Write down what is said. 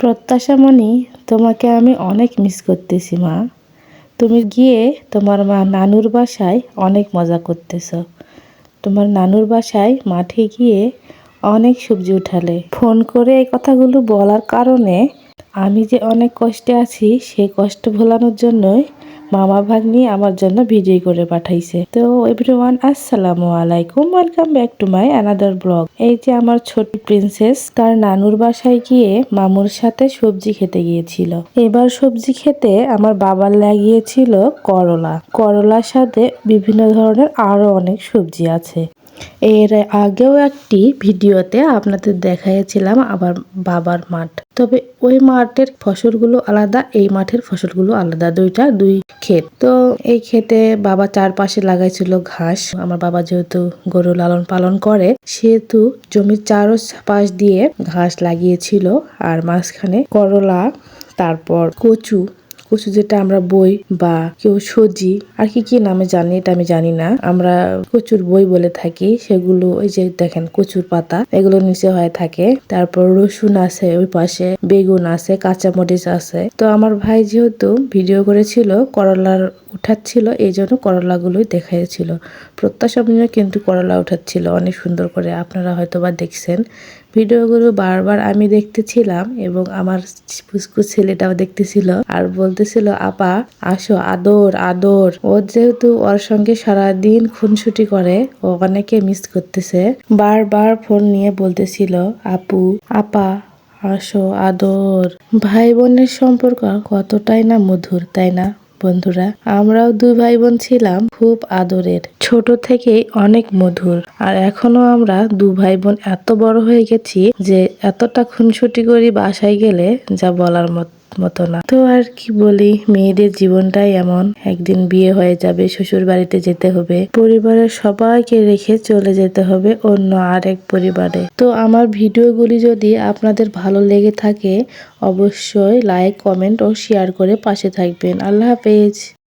প্রত্যাশামণি, তোমাকে আমি অনেক মিস করতেছি মা। তুমি গিয়ে তোমার নানুর বাসায় অনেক মজা করতেছ। তোমার নানুর বাসায় মাঠে গিয়ে অনেক সবজি উঠালে। ফোন করে এই কথাগুলো বলার কারণে আমি যে অনেক কষ্টে আছি সেই কষ্ট ভোলানোর জন্যই মামা ভাগ্নি আমার জন্য ভিডিও করে পাঠাইছে। তো এভরিওয়ান, আসসালামু আলাইকুম, welcome back to my another blog. এই যে আমার ছোট প্রিন্সেস তার নানুর বাসায় গিয়ে মামুর সাথে সবজি খেতে গিয়েছিল। এবার সবজি খেতে আমার বাবার লাগিয়েছিল করলার সাথে বিভিন্ন ধরনের আরো অনেক সবজি আছে। এর আগেও একটি ভিডিওতে আপনাদের দেখাইছিলাম আবার বাবার মাঠ। তবে ওই মাঠের ফসলগুলো আলাদা, এই মাঠের ফসলগুলো আলাদা, দুই ক্ষেত। তো এই ক্ষেতে বাবা চারপাশে লাগাইছিল ঘাস। আমার বাবা যেহেতু গরু লালন পালন করে সেহেতু জমির চারপাশ দিয়ে ঘাস লাগিয়েছিল, আর মাঝখানে করলা, তারপর কচু যেটা আমরা বই বা কেউ সজি আর কি নামে জানি, এটা আমি জানি না, আমরা কচুর বই বলে থাকি। সেগুলো ওই যে দেখেন কচুর পাতা, এগুলো নিচে হয়ে থাকে। তারপর রসুন আছে, ওই পাশে বেগুন আছে, কাঁচামরিচ আছে। তো আমার ভাই যেহেতু ভিডিও করেছিল করলার উঠাচ্ছিল, এই জন্য করলাগুলোই দেখাইছিল। প্রত্যাশামূলক কিন্তু করলা উঠাচ্ছিল অনেক সুন্দর করে, আপনারা হয়তো বা দেখছেন। ভিডিওগুলো বারবার আমি দেখতেছিলাম এবং আমার পুচকু ছেলেটাও দেখতেছিল আর বলতেছিল, আপা আসো, আদর আদর। ও যেহেতু ওর সঙ্গে সারাদিন খুনসুটি করে, ও অনেকে মিস করতেছে। বারবার ফোন নিয়ে বলতেছিল, আপু আপা আসো, আদর। ভাই বোনের সম্পর্ক কতটাই না মধুর, তাই না বন্ধুরা? আমরাও দুই ভাই বোন ছিলাম খুব আদরের, ছোট থেকেই অনেক মধুর। আর এখনো আমরা দু ভাই বোন এত বড় হয়ে গেছি যে এতটা খুনসুটি করি বাসায় গেলে যা বলার মতো না। তো আর কি বলি, মেয়েদের জীবনটাই এমন, একদিন বিয়ে হয়ে যাবে, শ্বশুর বাড়িতে যেতে হবে, পরিবারের সবাইকে রেখে চলে যেতে হবে অন্য আরেক পরিবারে। তো আমার ভিডিওগুলি যদি আপনাদের ভালো লেগে থাকে অবশ্যই লাইক, কমেন্ট ও শেয়ার করে পাশে থাকবেন। আল্লাহ হাফেজ।